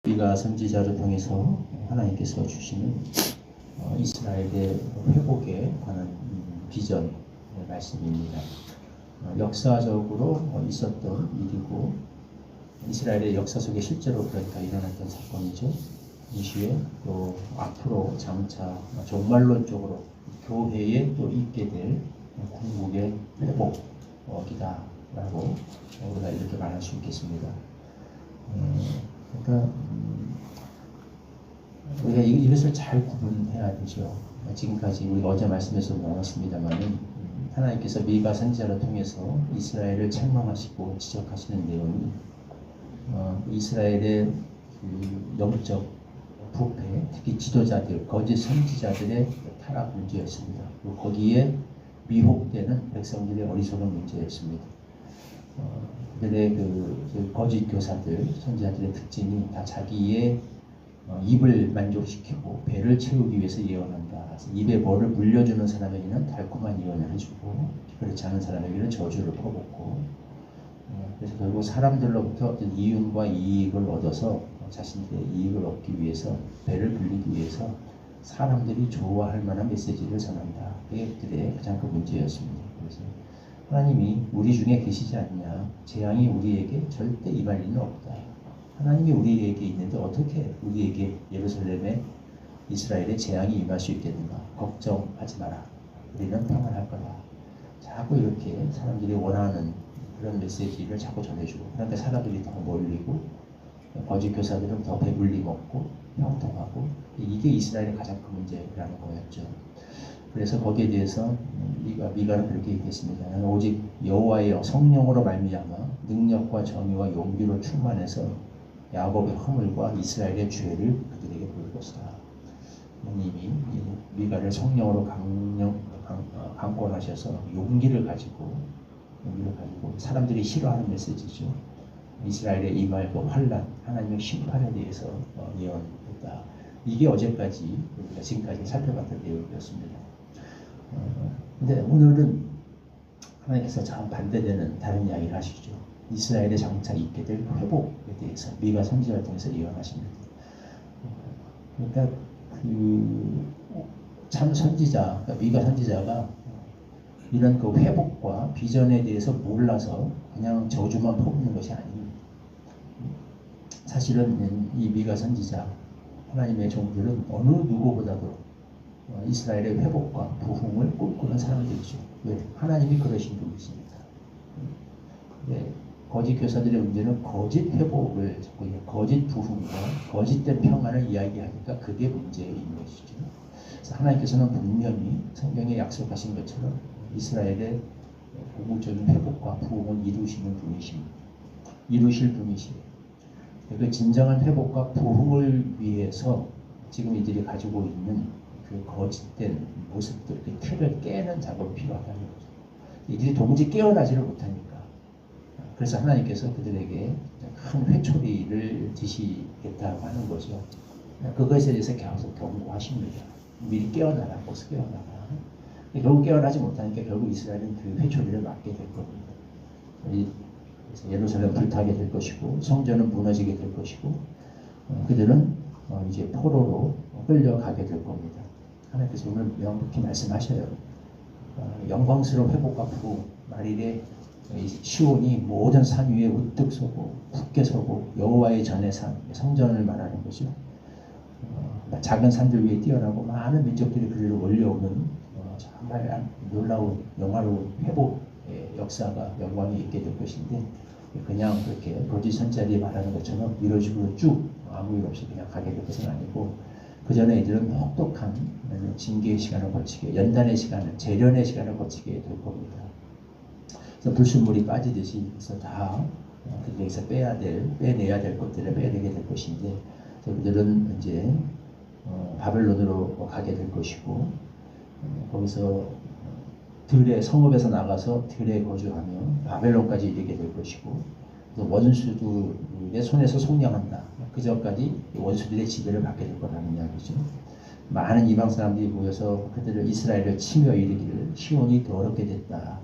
우리가 선지자를 통해서 하나님께서 주시는 이스라엘의 회복에 관한 비전의 말씀입니다. 역사적으로 있었던 일이고 이스라엘의 역사 속에 실제로 그러니까 일어났던 사건이죠. 동시에 또 앞으로 장차 종말론적으로 교회에 또 있게 될 궁극의 회복이다라고 우리가 이렇게 말할 수 있겠습니다. 그러니까 우리가 이것을 잘 구분해야 되죠. 지금까지 우리가 어제 말씀에서 나눴습니다만은 하나님께서 미가 선지자를 통해서 이스라엘을 책망하시고 지적하시는 내용이 이스라엘의 그 영적 부패, 특히 지도자들, 거짓 선지자들의 타락 문제였습니다. 그리고 거기에 미혹되는 백성들의 어리석은 문제였습니다. 그들의 그 거짓 교사들, 선지자들의 특징이 다 자기의 입을 만족시키고 배를 채우기 위해서 예언한다. 그래서 입에 뭐를 물려주는 사람에게는 달콤한 예언을 해주고 그렇지 않은 사람에게는 저주를 퍼붓고 그래서 결국 사람들로부터 어떤 이윤과 이익을 얻어서 자신들의 이익을 얻기 위해서 배를 불리기 위해서 사람들이 좋아할 만한 메시지를 전한다. 그게 그들의 가장 큰 문제였습니다. 그래서 하나님이 우리 중에 계시지 않냐, 재앙이 우리에게 절대 임할 리는 없다. 하나님이 우리에게 있는데 어떻게 우리에게 예루살렘에 이스라엘의 재앙이 임할 수 있겠는가? 걱정하지 마라. 우리는 평안할 거다. 자꾸 이렇게 사람들이 원하는 그런 메시지를 자꾸 전해주고 그러니까 사람들이 더 몰리고 거짓 교사들은 더 배불리 먹고 형통하고 이게 이스라엘의 가장 큰 문제라는 거였죠. 그래서 거기에 대해서 미가는 그렇게 얘기했습니다. 나는 오직 여호와의 성령으로 말미암아 능력과 정의와 용기로 충만해서 야곱의 허물과 이스라엘의 죄를 그들에게 보일 것이다. 하나님이 미가를 성령으로 강권하셔서 용기를 가지고 사람들이 싫어하는 메시지죠. 이스라엘의 임할 그 환란, 하나님의 심판에 대해서 예언했다. 이게 어제까지 우리가 지금까지 살펴봤던 내용이었습니다. 근데 오늘은 하나님께서 정반대되는 다른 이야기를 하시죠. 이스라엘의 장차 있게 될 회복에 대해서 미가 선지자를 통해서 예언하십니다. 그러니까 참 선지자, 그러니까 미가 선지자가 이런 그 회복과 비전에 대해서 몰라서 그냥 저주만 퍼붓는 것이 아닙니다. 사실은 이 미가 선지자, 하나님의 종들은 어느 누구보다도 이스라엘의 회복과 부흥을 꿈꾸는 사람들이죠. 왜? 하나님이 그러신 분이시니까. 거짓 교사들의 문제는 거짓 회복을 자꾸 거짓 부흥과 거짓된 평안을 이야기하니까 그게 문제인 것이죠. 그래서 하나님께서는 분명히 성경에 약속하신 것처럼 이스라엘의 궁극적인 회복과 부흥을 이루시는 분이십니다. 이루실 분이시에요. 그 진정한 회복과 부흥을 위해서 지금 이들이 가지고 있는 그 거짓된 모습들, 그 틀을 깨는 작업이 필요하다는 거죠. 이들이 도무지 깨어나지를 못하니까. 그래서 하나님께서 그들에게 큰 회초리를 지시겠다고 하는 거죠. 그것에 대해서 계속 경고하십니다. 미리 깨어나라, 어서 깨어나라. 결국 깨어나지 못하니까 결국 이스라엘은 그 회초리를 맞게 될 겁니다. 그래서 예루살렘 불타게 될 것이고 성전은 무너지게 될 것이고 그들은 이제 포로로 끌려가게 될 겁니다. 하나님께서 오늘 명확히 말씀하셔요. 영광스러운 회복과 부흥, 말일에 시온이 모든 산 위에 우뚝 서고 굳게 서고 여호와의 전의 산, 성전을 말하는 거죠. 작은 산들 위에 뛰어나고 많은 민족들이 그리로 몰려오는 정말 놀라운 영화로운 회복의 역사가 영광이 있게 될 것인데 그냥 그렇게 거짓 선지자들이 말하는 것처럼 이런 식으로 쭉 아무 일 없이 그냥 가게 될 것은 아니고 그 전에 이들은 혹독한 징계의 시간을 거치게, 연단의 시간을, 재련의 시간을 거치게 될 겁니다. 그래서 불순물이 빠지듯이 그래서 다 그들에게서 빼내야 될 것들을 빼내게 될 것인데 그들은 이제 바벨론으로 가게 될 것이고 거기서 들의 성읍에서 나가서 들에 거주하며 바벨론까지 이르게 될 것이고 원수들의 손에서 속량한다. 그 전까지 원수들의 지배를 받게 될 거라는 이야기죠. 많은 이방 사람들이 모여서 그들을 이스라엘을 치며 이르기를 시온이 더럽게 됐다.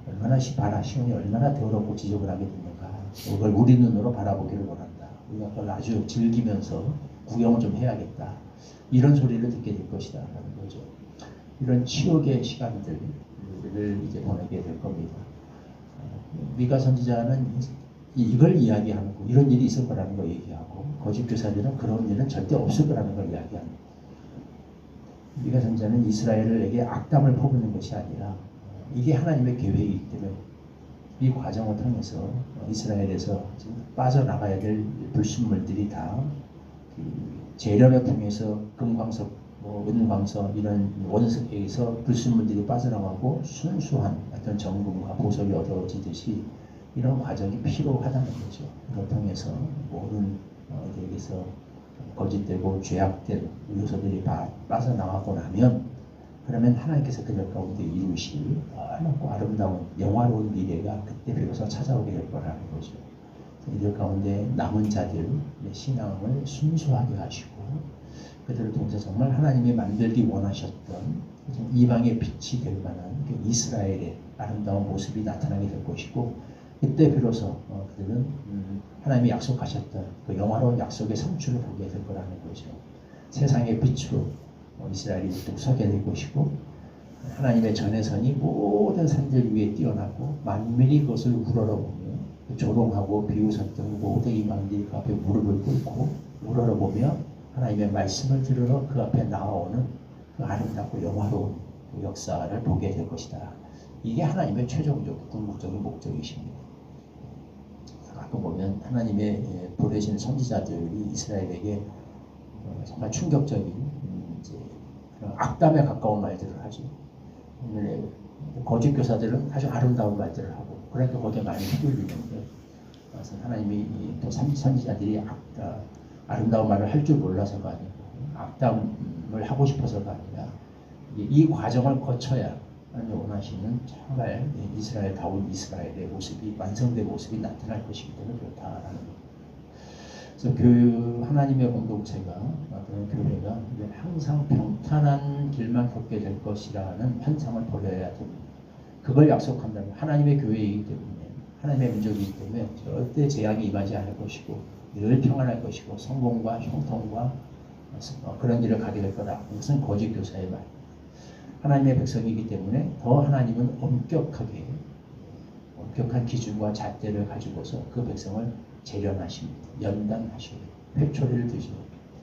얼마나 봐라 시온이 얼마나 더럽고 지적을 하게 됐는가. 그걸 우리 눈으로 바라보기를 원한다. 우리가 그걸 아주 즐기면서 구경을 좀 해야겠다. 이런 소리를 듣게 될 것이다 라는 거죠. 이런 치욕의 시간들을 이제 보내게 될 겁니다. 미가 선지자는 이걸 이야기하고 이런 일이 있을 거라는 걸 얘기하고, 거짓 교사들은 그런 일은 절대 없을 거라는 걸 이야기합니다. 미가 선지자는 이스라엘에게 악담을 퍼붓는 것이 아니라 이게 하나님의 계획이기 때문에 이 과정을 통해서 이스라엘에서 지금 빠져나가야 될 불순물들이 다 재련을 통해서 금광석, 은광석 이런 원석에서 불순물들이 빠져나가고 순수한 어떤 정금과 보석이 얻어지듯이 이런 과정이 필요하다는 거죠. 이걸 통해서 모든 여기서 거짓되고 죄악된 요소들이 빠져나가고 나면, 그러면 하나님께서 그들 가운데 이루실 넓고 아름다운 영화로운 미래가 그때 비로소 찾아오게 될 거라는 거죠. 이들 가운데 남은 자들의 신앙을 순수하게 하시고 그들을 통해서 정말 하나님이 만들기 원하셨던 이방의 빛이 될 만한 이스라엘의 아름다운 모습이 나타나게 될 것이고, 그때 비로소 그들은 하나님이 약속하셨던 그 영화로운 약속의 성취를 보게 될 거라는 거죠. 세상의 빛으로 이스라엘이 뚝 서게 될 것이고, 하나님의 전해선이 모든 산들 위에 뛰어나고 만민이 그것을 우러러보며 조롱하고 비웃었던 모든 이방인들이 그 앞에 무릎을 꿇고 우러러보며 하나님의 말씀을 들으러 그 앞에 나아오는 그 아름답고 영화로운 그 역사를 보게 될 것이다. 이게 하나님의 최종적 궁극적인 목적이십니다. 가끔 보면 하나님의 보내신 선지자들이 이스라엘에게 정말 충격적인 이제 악담에 가까운 말들을 하죠. 거짓 교사들은 아주 아름다운 말들을 하고, 그러니까 거기에 많이 휘둘리는데, 그래서 하나님이 또 선지자들이 아름다운 말을 할 줄 몰라서가 아니고 악담을 하고 싶어서가 아니라 이 과정을 거쳐야 하나님이 원하시는 정말 이스라엘다운 이스라엘의 모습이, 완성된 모습이 나타날 것이기 때문에 그렇다라는 겁니다. 그래서 하나님의 공동체가, 교회가 항상 평탄한 길만 걷게 될 것이라는 환상을 버려야 됩니다. 그걸 약속한다면 하나님의 교회이기 때문에, 하나님의 민족이기 때문에 절대 재앙이 임하지 않을 것이고 늘 평안할 것이고 성공과 형통과 그런 길을 가게 될 거다. 이것은 거짓 교사의 말. 하나님의 백성이기 때문에 더 하나님은 엄격한 기준과 잣대를 가지고서 그 백성을 재련하십니다. 연단하시고 회초리를 드시고,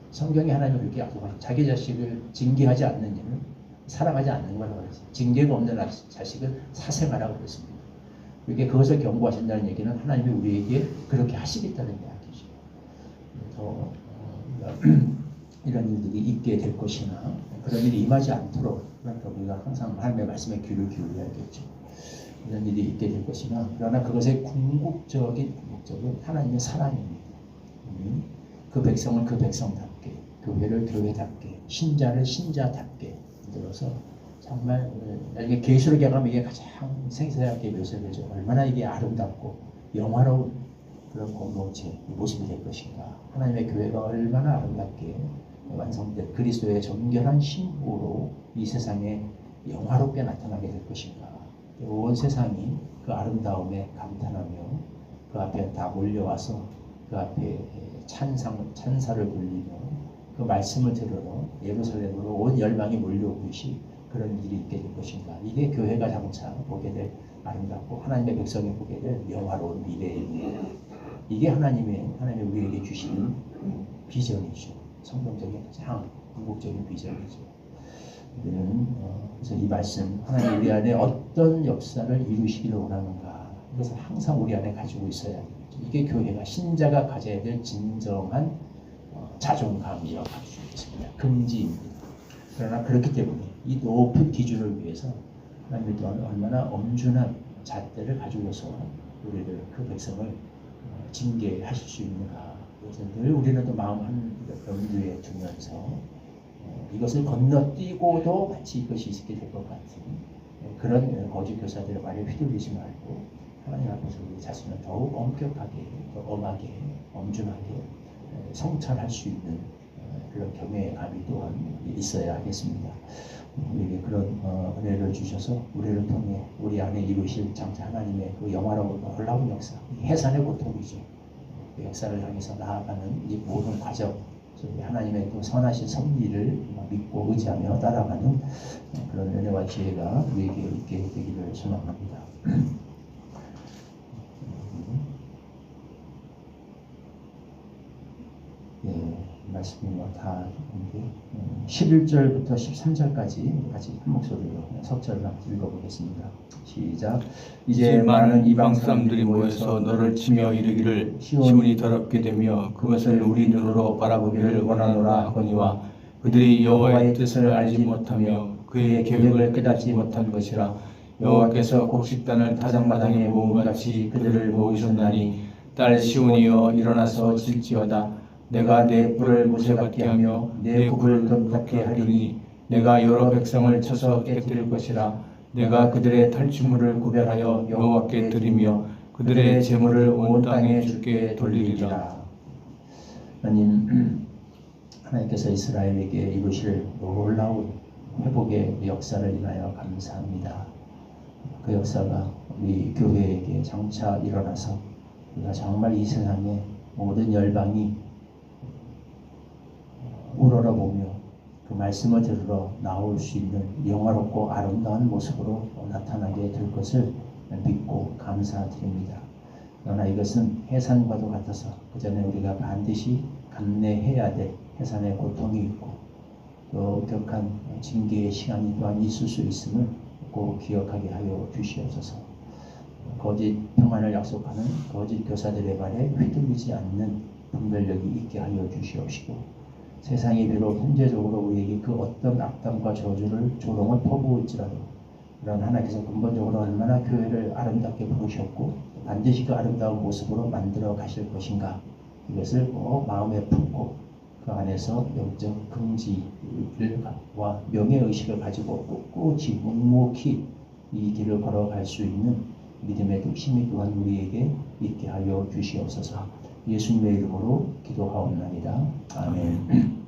성경에 하나님은 그렇게 약속하시고 자기 자식을 징계하지 않는 일은 사랑하지 않는 거라고 했어요. 징계가 없는 자식을 사생하라고 그랬습니다. 이게 그것을 경고하신다는 얘기는 하나님이 우리에게 그렇게 하시겠다는 이야기죠. 더 이런 일들이 있게 될 것이나 그런 일이 임하지 않도록, 그러니까 우리가 항상 하나님의 말씀에 귀를 기울여야겠죠. 이런 일이 있게 될 것이나, 그러나 그것의 궁극적인 목적은 하나님의 사랑입니다. 그 백성을 그 백성답게, 교회를 교회답게, 신자를 신자답게 만들어서 정말 나중에 계시록에 가면 이게 가장 생생하게 묘사되죠. 얼마나 이게 아름답고 영화로운 그런 공동체 모습이 될 것인가. 하나님의 교회가 얼마나 아름답게 완성된 그리스도의 정결한 신부로 이 세상에 영화롭게 나타나게 될 것인가. 온 세상이 그 아름다움에 감탄하며 그 앞에 다 몰려와서 그 앞에 찬사를 불리며 그 말씀을 들으러 예루살렘으로 온 열방이 몰려오듯이 그런 일이 있게 될 것인가. 이게 교회가 장차 보게 될 아름답고 하나님의 백성이 보게 될 영화로운 미래입니다. 이게 하나님의 우리에게 주시는 비전이죠. 성경적인 가장 궁극적인 비전이죠. 그래서 이 말씀, 하나님 우리 안에 어떤 역사를 이루시기를 원하는가, 이것을 항상 우리 안에 가지고 있어야 합니다. 이게 교회가, 신자가 가져야 될 진정한 자존감이라고 할 수 있습니다. 긍지입니다. 그러나 그렇기 때문에 이 높은 기준을 위해서 하나님이 또 얼마나 엄중한 잣대를 가지고서 우리를, 그 백성을 징계하실 수 있는가. 그래서 늘 우리는 또 마음 한 염두에 두면서 이것을 건너뛰고도 마치 이것이 있게 될 것 같은 그런 거짓 교사들의 말에 휘둘리지 말고 하나님 앞에서 우리 자신을 더욱 엄격하게, 더 엄하게, 엄중하게 성찰할 수 있는 그런 경외감이 또한 있어야 하겠습니다. 우리에게 그런 은혜를 주셔서 우리를 통해 우리 안에 이루실 장차 하나님의 그 영화로운 놀라운 역사, 해산의 고통이죠. 역사를 향해서 나아가는 이 모든 과정, 하나님의 또 선하신 섭리를 믿고 의지하며 따라가는 그런 은혜와 지혜가 우리에게 있게 되기를 소망합니다. 말씀이 다 있는데 11절부터 13절까지 같이 한 목소리로 석 절만 읽어보겠습니다. 시작. 이제 많은 이방 사람들이 모여서 너를 치며 이르기를 시온이 더럽게 되며 그것을 우리 눈으로 바라보기를 원하노라 하거니와 그들이 여호와의 뜻을 알지 못하며 그의 계획을 깨닫지 못한 것이라. 여호와께서 곡식단을 타작마당에 모음같이 그들을 모으셨나니 딸 시온이여 일어나서 질지어다. 내가 내 뿔을 무쇠같게 하며 내 굽을 덧붙게 하리니 내가 여러 백성을 쳐서 깨뜨릴 것이라. 내가 그들의 탈취물을 구별하여 여호와께 드리며 그들의 재물을 온 땅에 주께 돌리리라. 하나님께서 이스라엘에게 이루실 놀라운 회복의 역사를 인하여 감사합니다. 그 역사가 우리 교회에게 장차 일어나서 우리가 정말 이 세상에 모든 열방이 우러러보며 그 말씀을 들으러 나올 수 있는 영화롭고 아름다운 모습으로 나타나게 될 것을 믿고 감사드립니다. 그러나 이것은 해산과도 같아서 그 전에 우리가 반드시 감내해야 될 해산의 고통이 있고 또 격한 징계의 시간이 또한 있을 수 있음을 꼭 기억하게 하여 주시옵소서. 거짓 평안을 약속하는 거짓 교사들의 말에 휘둘리지 않는 분별력이 있게 하여 주시옵시고, 세상이 비록 현재적으로 우리에게 그 어떤 악담과 저주를 조롱을 퍼부을지라도 그런 하나님께서 근본적으로 얼마나 교회를 아름답게 부르셨고 반드시 그 아름다운 모습으로 만들어 가실 것인가, 이것을 꼭 마음에 품고 그 안에서 영적 긍지와 명예의식을 가지고 꿋꿋이 묵묵히 이 길을 걸어갈 수 있는 믿음의 뚝심이 또한 우리에게 있게 하여 주시옵소서. 예수님의 이름으로 기도하옵나이다. 아멘.